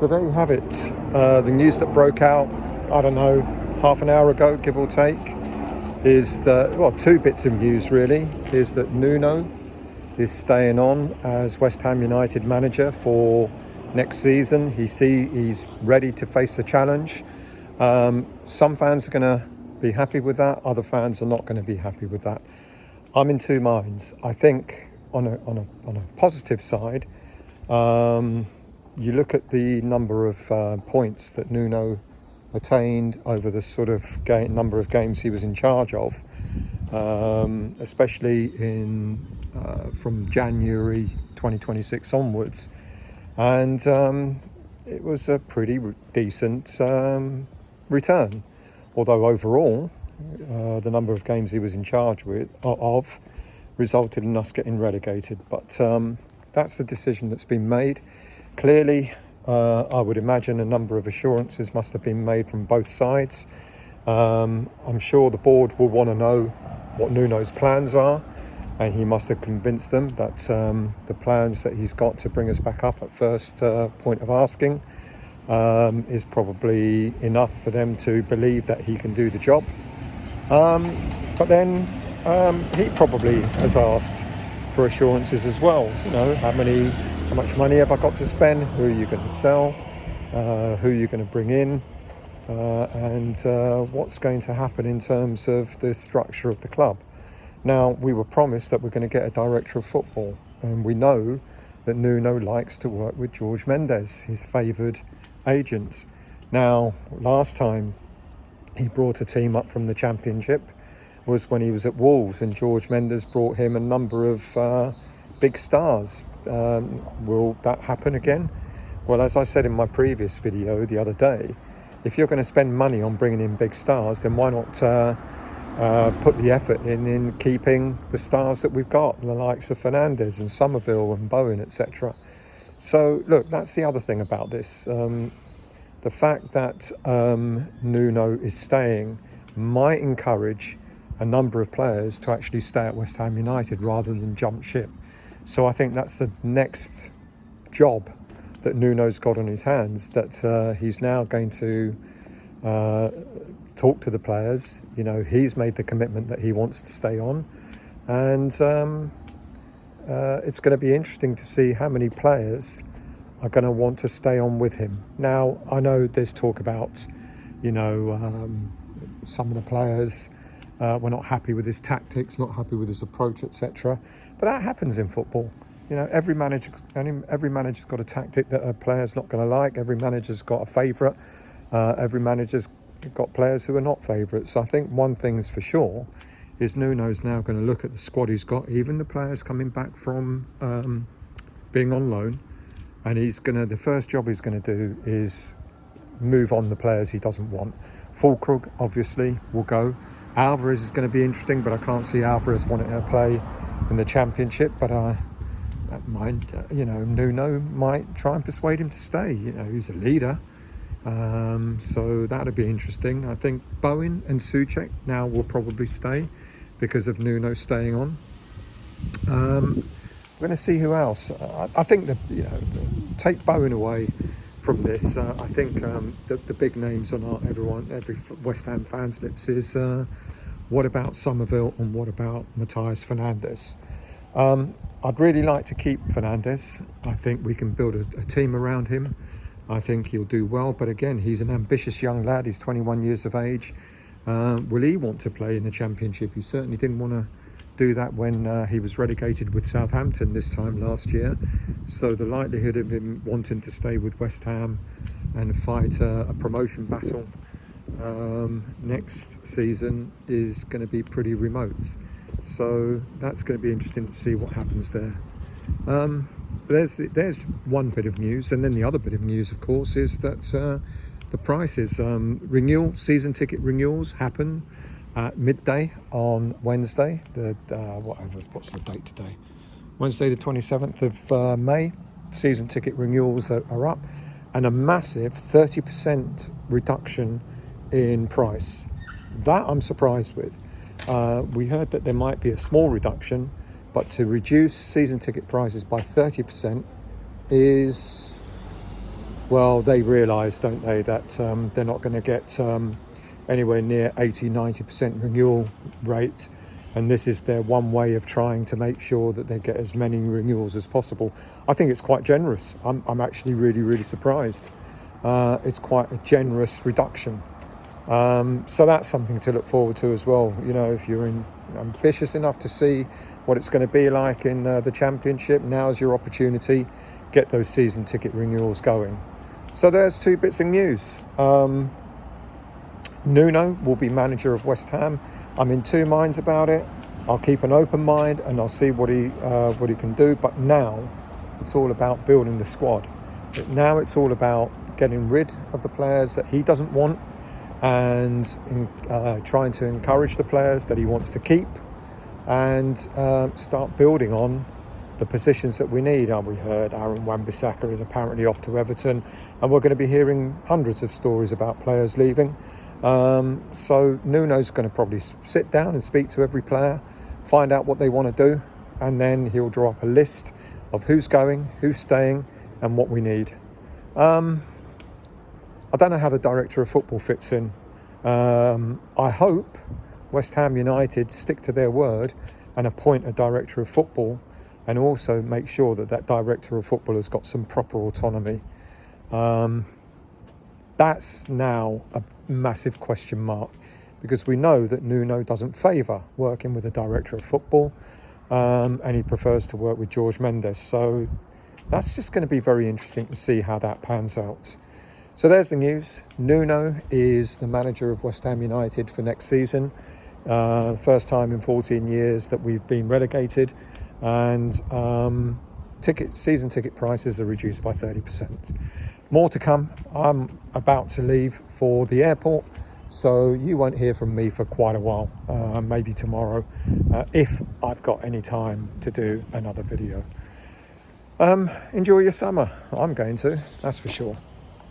So there you have it. The news that broke out, I don't know, half an hour ago, give or take, is that, well, two bits of news really, is that Nuno is staying on as West Ham United manager for next season. He's ready to face the challenge. Some fans are going to be happy with that. Other fans are not going to be happy with that. I'm in two minds. I think on a positive side, you look at the number of points that Nuno attained over the sort of number of games he was in charge of, especially from January 2026 onwards, and it was a pretty decent return. Although overall, the number of games he was in charge of resulted in us getting relegated. But that's the decision that's been made. Clearly, I would imagine a number of assurances must have been made from both sides. I'm sure the board will want to know what Nuno's plans are, and he must have convinced them that the plans that he's got to bring us back up at first point of asking is probably enough for them to believe that he can do the job. But then he probably has asked for assurances as well. You know, how much money have I got to spend? Who are you going to sell? Who are you going to bring in? And what's going to happen in terms of the structure of the club? Now, we were promised that we're going to get a director of football, and we know that Nuno likes to work with George Mendes, his favoured agent. Now, last time he brought a team up from the Championship was when he was at Wolves, and George Mendes brought him a number of big stars. Will that happen again? Well, as I said in my previous video the other day, if you're going to spend money on bringing in big stars, then why not put the effort in keeping the stars that we've got, the likes of Fernandes and Somerville and Bowen, etc. So, look, that's the other thing about this. The fact that Nuno is staying might encourage a number of players to actually stay at West Ham United rather than jump ship. So I think that's the next job that Nuno's got on his hands, that he's now going to talk to the players. You know, he's made the commitment that he wants to stay on, and it's going to be interesting to see how many players are going to want to stay on with him. Now, I know there's talk about, some of the players were not happy with his tactics, not happy with his approach, etc. But that happens in football. You know, every manager's got a tactic that a player's not going to like. Every manager's got a favourite. Every manager's got players who are not favourites. So I think one thing's for sure is Nuno's now going to look at the squad he's got, even the players coming back from being on loan, and the first job he's going to do is move on the players he doesn't want. Fulkrug obviously will go. Alvarez is going to be interesting, but I can't see Alvarez wanting to play in the Championship. But Nuno might try and persuade him to stay. You know, he's a leader, so that'll be interesting. I think Bowen and Souček now will probably stay because of Nuno staying on. We're going to see who else. I think that, take Bowen away from this. I think the big names on every West Ham fan's lips is what about Somerville and what about Matthias Fernandes? I'd really like to keep Fernandes. I think we can build a team around him. I think he'll do well, but again, he's an ambitious young lad. He's 21 years of age. Will he want to play in the Championship? He certainly didn't want to do that when he was relegated with Southampton this time last year. So the likelihood of him wanting to stay with West Ham and fight a promotion battle next season is going to be pretty remote. So that's going to be interesting to see what happens there. There's one bit of news, and then the other bit of news, of course, is that the prices, season ticket renewals happen at midday on Wednesday. What's the date today? Wednesday the 27th of May. Season ticket renewals are up, and a massive 30% reduction in price. That I'm surprised with. We heard that there might be a small reduction, but to reduce season ticket prices by 30% is well, they realise, don't they, that they're not going to get anywhere near 80-90% renewal rate, and this is their one way of trying to make sure that they get as many renewals as possible. I think it's quite generous. I'm actually really surprised. It's quite a generous reduction. So that's something to look forward to as well. You know, if you're ambitious enough to see what it's going to be like in the Championship, now's your opportunity. Get those season ticket renewals going. So there's two bits of news. Nuno will be manager of West Ham. I'm in two minds about it. I'll keep an open mind and I'll see what he can do. But now it's all about building the squad. Now it's all about getting rid of the players that he doesn't want and trying to encourage the players that he wants to keep, and start building on the positions that we need. We heard Aaron Wan-Bissaka is apparently off to Everton, and we're going to be hearing hundreds of stories about players leaving. So Nuno's going to probably sit down and speak to every player, find out what they want to do, and then he'll draw up a list of who's going, who's staying, and what we need. I don't know how the director of football fits in. I hope West Ham United stick to their word and appoint a director of football, and also make sure that that director of football has got some proper autonomy. That's now a massive question mark, because we know that Nuno doesn't favour working with a director of football, and he prefers to work with Jorge Mendes. So that's just going to be very interesting to see how that pans out. So there's the news. Nuno is the manager of West Ham United for next season. First time in 14 years that we've been relegated, and season ticket prices are reduced by 30%. More to come. I'm about to leave for the airport, so you won't hear from me for quite a while, maybe tomorrow, if I've got any time to do another video. Enjoy your summer. I'm going to, that's for sure.